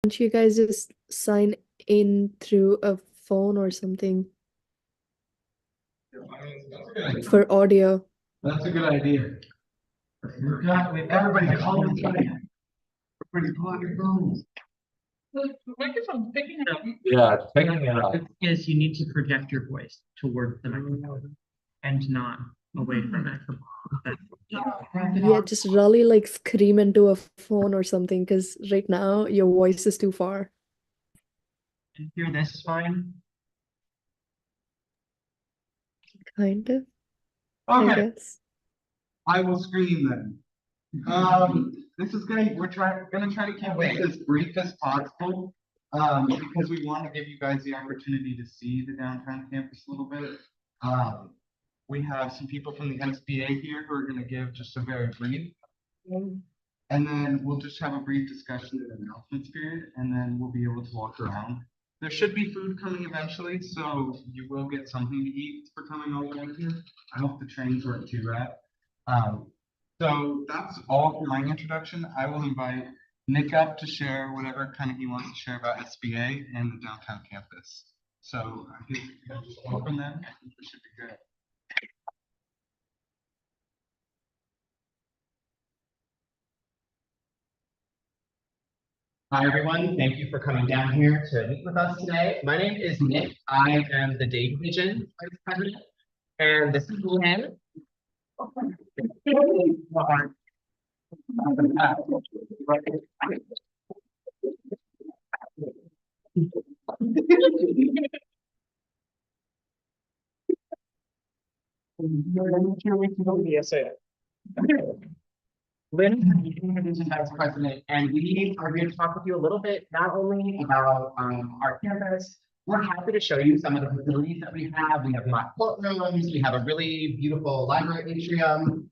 don't you guys just sign in through a phone or something for audio? That's a good idea. With everybody calling we're pretty cool on your phones. The microphone's picking it up. Yeah, it's picking it up. Is you need to project your voice towards the microphone and not away from it. Yeah, just really like scream into a phone or something, because right now your voice is too far. And hear this fine. Kind of, I Okay, guess. I will scream then. This is great. We're gonna try to keep it as brief as possible. Because we want to give you guys the opportunity to see the downtown campus a little bit. We have some people from the SBA here who are gonna give just a very brief. And then we'll just have a brief discussion and announcements period, and then we'll be able to walk around. There should be food coming eventually, so you will get something to eat for coming all the way here. I hope the trains weren't too bad. So that's all for my introduction. I will invite Nick up to share whatever kind of he wants to share about SBA and the downtown campus. So I think we can just open them. I think we should be good. Hi, everyone. Thank you for coming down here to meet with us today. My name is Nick. I am the Day Division Vice President, and this is Lynn. Lynn is the Day Division Vice President, and we are here to talk with you a little bit, not only about our campus. We're happy to show you some of the facilities that we have. We have mock courtrooms. We have a really beautiful library atrium.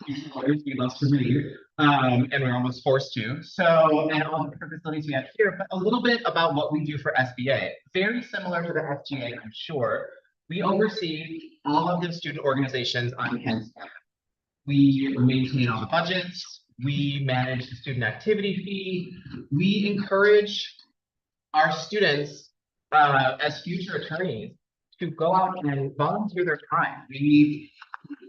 We love to read, and we're almost forced to. So, and all the different facilities we have here, but a little bit about what we do for SBA. Very similar to the SGA, I'm sure. We oversee all of the student organizations on campus. We maintain all the budgets. We manage the student activity fee. We encourage our students as future attorneys to go out and volunteer their time. We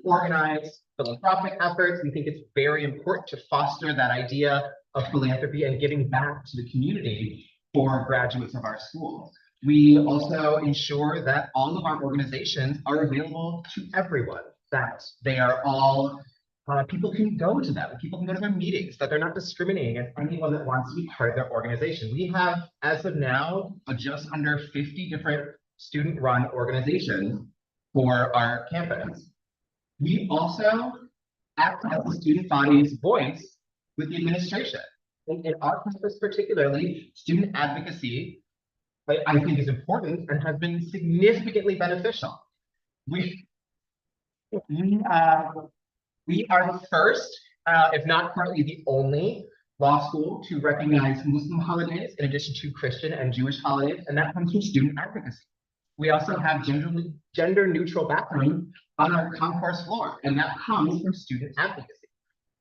organize philanthropic efforts. We think it's very important to foster that idea of philanthropy and giving back to the community for graduates of our school. We also ensure that all of our organizations are available to everyone, that they are all, people can go to them, people can go to their meetings, that they're not discriminating against anyone that wants to be part of their organization. We have, as of now, just under 50 different student-run organizations for our campus. We also act as the student body's voice with the administration. In our campus particularly, student advocacy, I think, is important and has been significantly beneficial. We are the first, if not currently the only, law school to recognize Muslim holidays in addition to Christian and Jewish holidays, and that comes from student advocacy. We also have gender-neutral bathroom on our concourse floor, and that comes from student advocacy.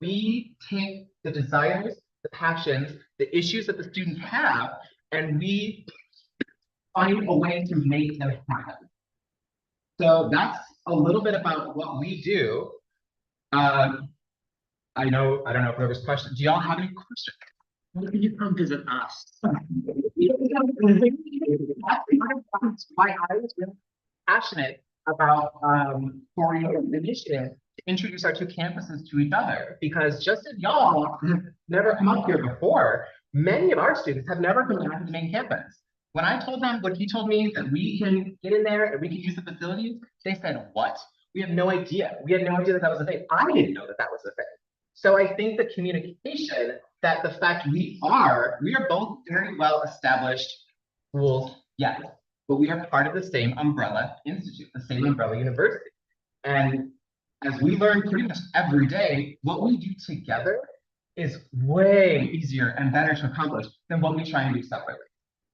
We take the desires, the passions, the issues that the students have, and we find a way to make them happen. So that's a little bit about what we do. I don't know if there was questions. Do y'all have any questions? When can you come visit us? Why I was really passionate about forming an initiative to introduce our two campuses to each other, because just as y'all have never come up here before, many of our students have never come down to the main campus. When he told me that we can get in there and we can use the facilities, they said, what? We have no idea. We had no idea that that was a thing. I didn't know that that was a thing. So I think the communication, that the fact we are both very well established schools, yes, but we are part of the same umbrella institute, the same umbrella university. And as we learn pretty much every day, what we do together is way easier and better to accomplish than what we try and do separately.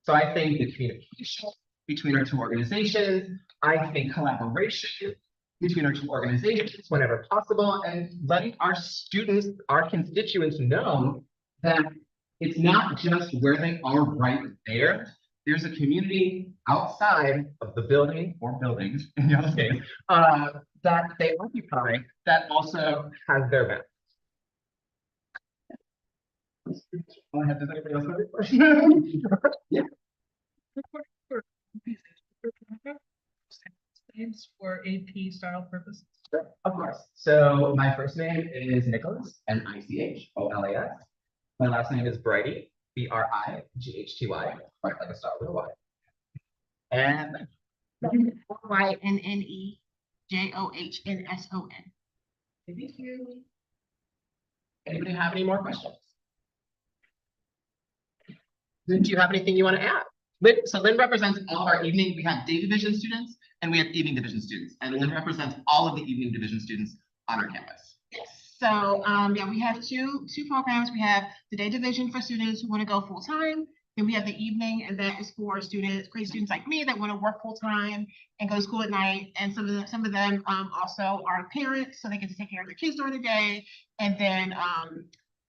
So I think the communication between our two organizations, I think collaboration between our two organizations whenever possible, and letting our students, our constituents know that it's not just where they are right there. There's a community outside of the building or buildings in y'all's case, that they occupy that also has their back. Does anybody else have a question? Yeah. Names for AP style purposes. Sure, of course. So my first name is Nicholas, Nicholas. My last name is Brighty, Brighty, right, like a star with a Y. And YNNEJOHNSON. thank you. Anybody have any more questions? Lynn, do you have anything you want to add? Lynn represents all of our evening. We have day division students and we have evening division students. And Lynn represents all of the evening division students on our campus. Yes. So yeah, we have two programs. We have the day division for students who want to go full time. Then we have the evening, and that is for students, great students like me that want to work full time and go to school at night. And some of them also are parents, so they get to take care of their kids during the day. And then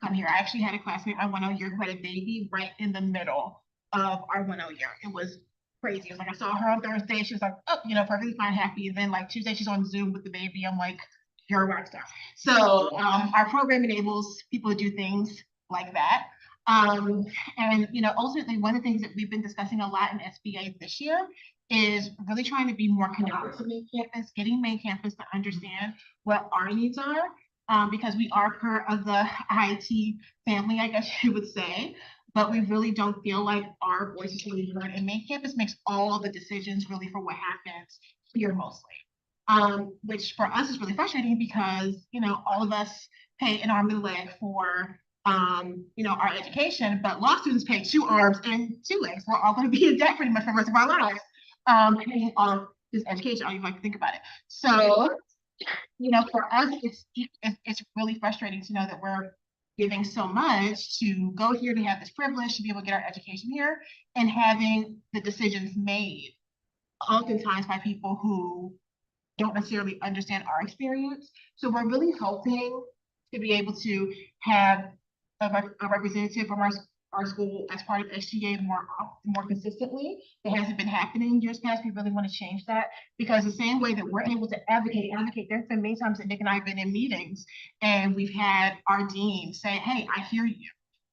come here. I actually had a classmate my 1L year who had a baby right in the middle of our 1L year. It was crazy. It was like I saw her on Thursday. She was like, oh, perfectly fine, happy. And then like Tuesday, she's on Zoom with the baby. I'm like, you're a rock star. So our program enables people to do things like that. And ultimately, one of the things that we've been discussing a lot in SBA this year is really trying to be more connected to main campus, getting main campus to understand what our needs are, because we are part of the IT family, I guess you would say, but we really don't feel like our voice is really heard, and main campus makes all the decisions really for what happens here mostly, which for us is really frustrating because, all of us pay an arm and a leg for our education, but law students pay 2 arms and 2 legs. We're all going to be in debt pretty much for the rest of our lives, paying on this education, all you like to think about it. So, for us, it's really frustrating to know that we're giving so much to go here, to have this privilege, to be able to get our education here, and having the decisions made oftentimes by people who don't necessarily understand our experience. So we're really hoping to be able to have a representative from our school as part of SGA more consistently. It hasn't been happening in years past. We really want to change that, because the same way that we're able to advocate, there's been many times that Nick and I have been in meetings and we've had our dean say, hey, I hear you,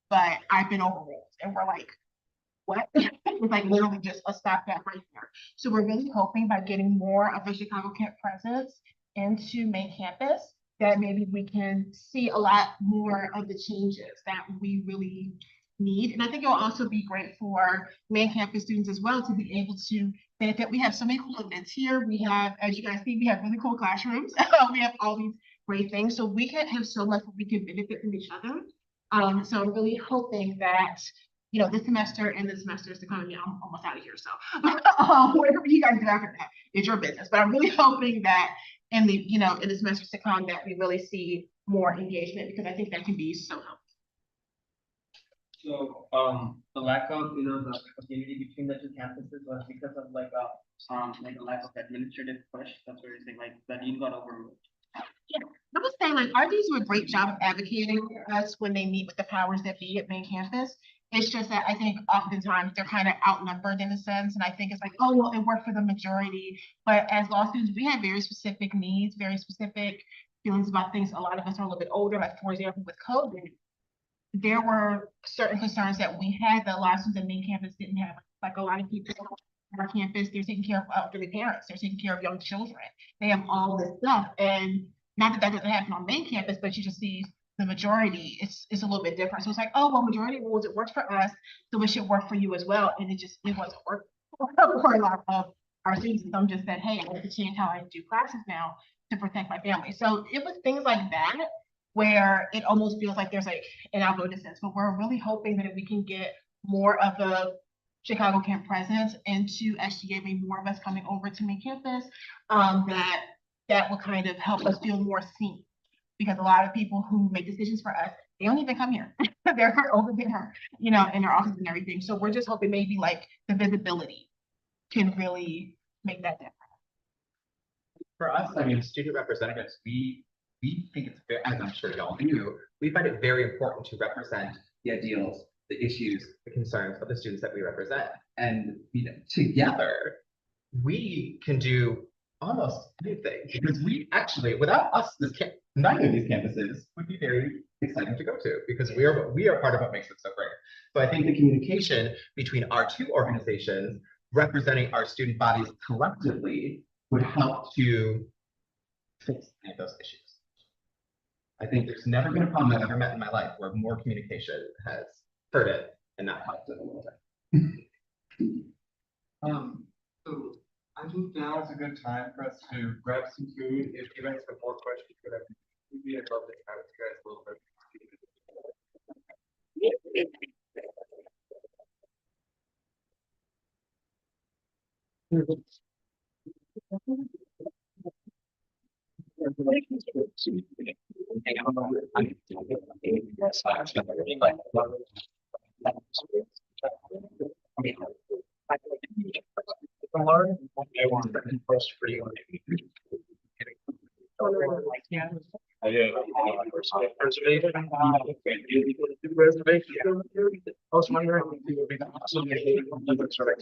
but I've been overruled. And we're like, what? It's like literally just a stopgap right there. So we're really hoping by getting more of a Chicago Camp presence into main campus, that maybe we can see a lot more of the changes that we really need. And I think it will also be great for main campus students as well to be able to benefit. We have so many cool events here. We have, as you guys see, we have really cool classrooms. We have all these great things. So we can have so much where we can benefit from each other. So I'm really hoping that, this semester and the semesters to come, I'm almost out of here. So whatever you guys do after that, it's your business. But I'm really hoping that in the semesters to come that we really see more engagement, because I think that can be so helpful. So the lack of the community between the 2 campuses was because of like a lack of administrative push. That's what you're saying, like the dean got overruled. Yeah, I would say like our deans do a great job of advocating for us when they meet with the powers that be at main campus. It's just that I think oftentimes they're kind of outnumbered in a sense. And I think it's like, oh, well, it worked for the majority. But as law students, we have very specific needs, very specific feelings about things. A lot of us are a little bit older, like for example, with COVID, there were certain concerns that we had that law students at main campus didn't have. Like a lot of people on our campus, they're taking care of elderly parents, they're taking care of young children. They have all this stuff. And not that doesn't happen on main campus, but you just see the majority, it's a little bit different. So it's like, oh, well, majority rules, it works for us, so it should work for you as well. And it wasn't working for a lot of our students. Some just said, hey, I have to change how I do classes now to protect my family. So it was things like that where it almost feels like there's like an outgo distance, but we're really hoping that if we can get more of the Chicago Camp presence into SGA, maybe more of us coming over to main campus, that will kind of help us feel more seen. Because a lot of people who make decisions for us, they don't even come here. They're over there, in their office and everything. So we're just hoping maybe like the visibility can really make that difference. For us, student representatives, we think it's very, as I'm sure y'all knew, we find it very important to represent the ideals, the issues, the concerns of the students that we represent. And together, we can do almost anything because we actually, without us, neither of these campuses would be very exciting to go to because we are part of what makes it so great. So I think the communication between our two organizations representing our student bodies collectively would help to fix any of those issues. I think there's never been a problem I've ever met in my life where more communication has hurt it and not helped it a little bit. So I think now is a good time for us to grab some food. If you guys have more questions, whatever, we'd love to chat with you guys a little bit. I was wondering if you would be also making other sort of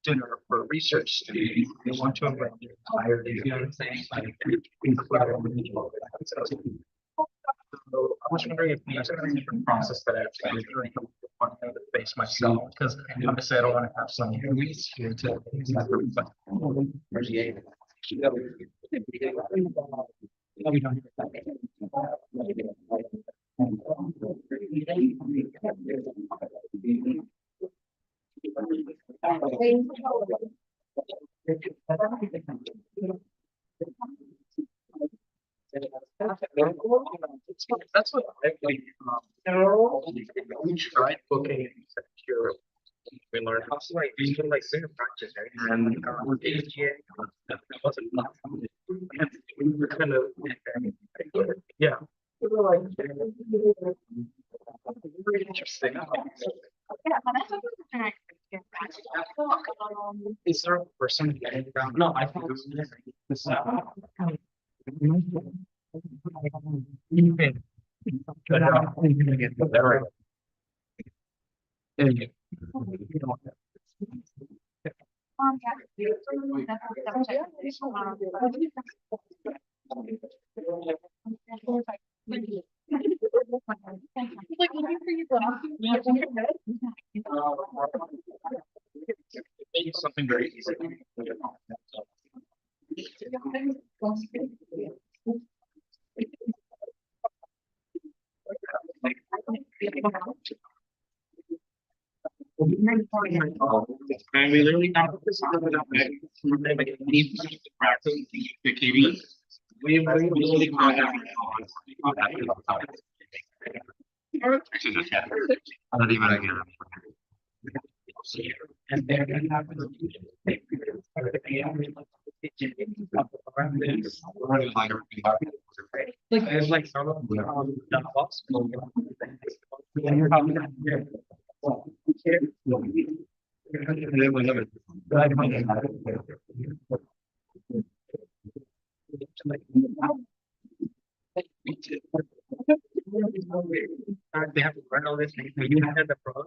dinner for research students. They want to invite the entire, you know what I'm saying? Like, so I was wondering if there's a different process that I have to do during the face myself, because obviously I don't want to have some police here to. That's what I like. We tried booking secure. We learned how to like even like single practice, right? And with SGA, that wasn't and we were kind of yeah. We were like very interesting. Is there a person getting around? No, I think this. You can cut out. There. Something very easy. And we literally got this practice the KB. We really not even again. And they're gonna have like there's like some of the box. They have to run all this thing. You had the pro.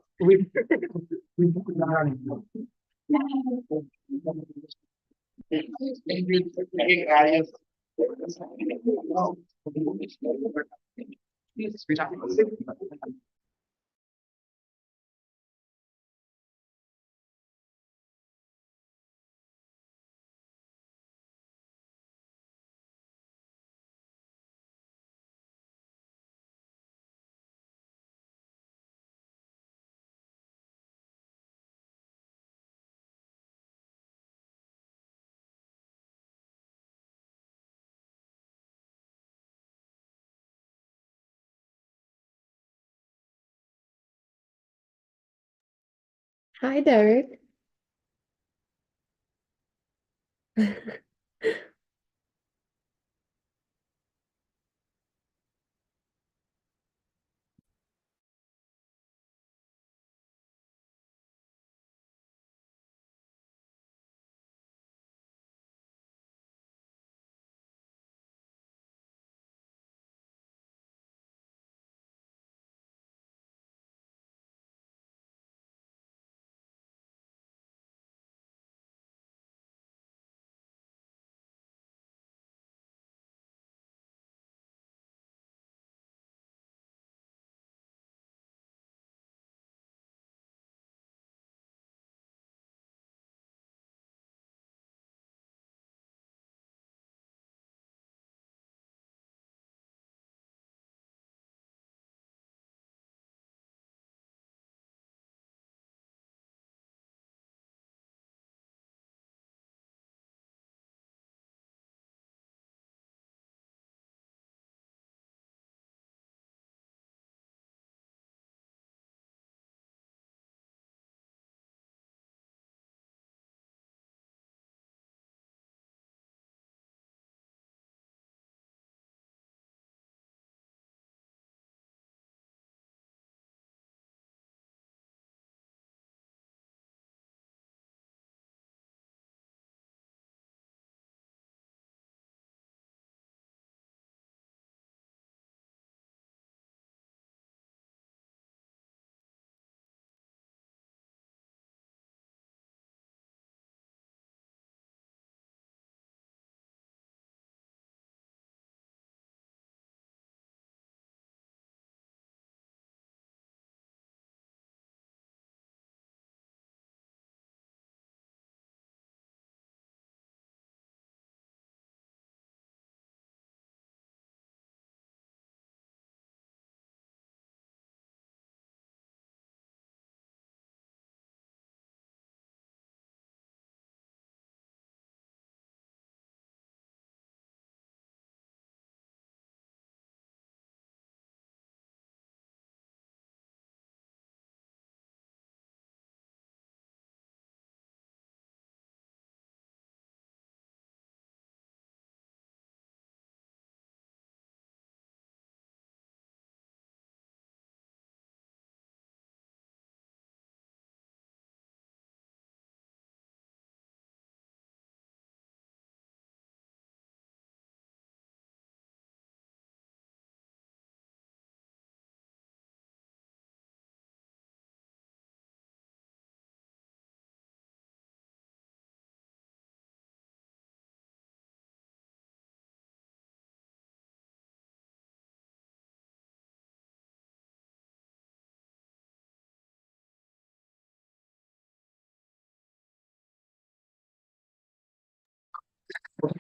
Hi, Derek.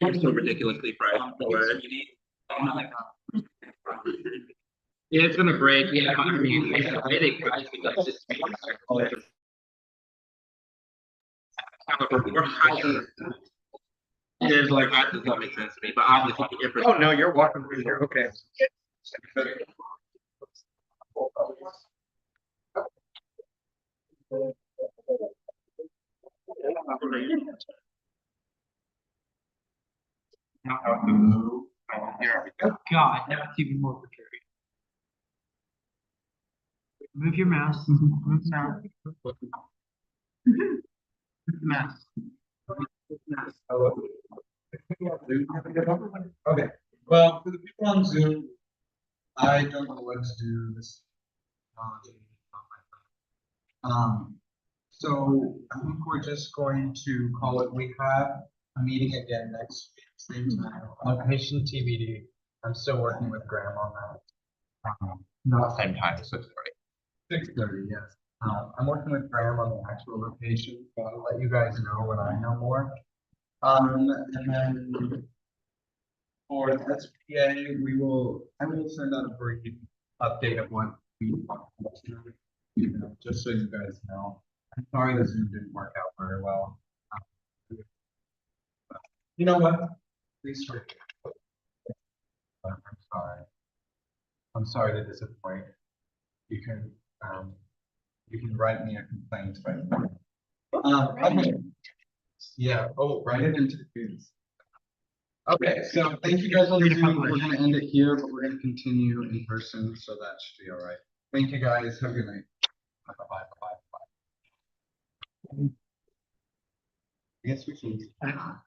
It's so ridiculously priced for you need. Yeah, it's gonna break. Yeah, I mean, the way they price it, that's just. We're higher. It is like that does not make sense to me, but obviously if Oh, no, you're walking through here, okay. God, now it's even more precarious. Move your mouse, move the mouse. Move the mouse. Okay, well, for the people on Zoom, I don't know what to do this. So I think we're just going to call it, we have a meeting again next week, same time, location TBD. I'm still working with Graham on that. Not same time, 6:30. 6:30, yes. I'm working with Graham on the actual location, so I'll let you guys know when I know more. And then for SGA, I will send out a brief update of what we talked about tonight, just so you guys know. I'm sorry the Zoom didn't work out very well. You know what? Please forgive me. I'm sorry. I'm sorry to disappoint. You can write me a complaint right now. Okay. Yeah, oh, write it into the feeds. Okay, so thank you guys on the Zoom. We're gonna end it here, but we're gonna continue in person, so that should be all right. Thank you guys. Have a good night. Bye bye. I guess we can.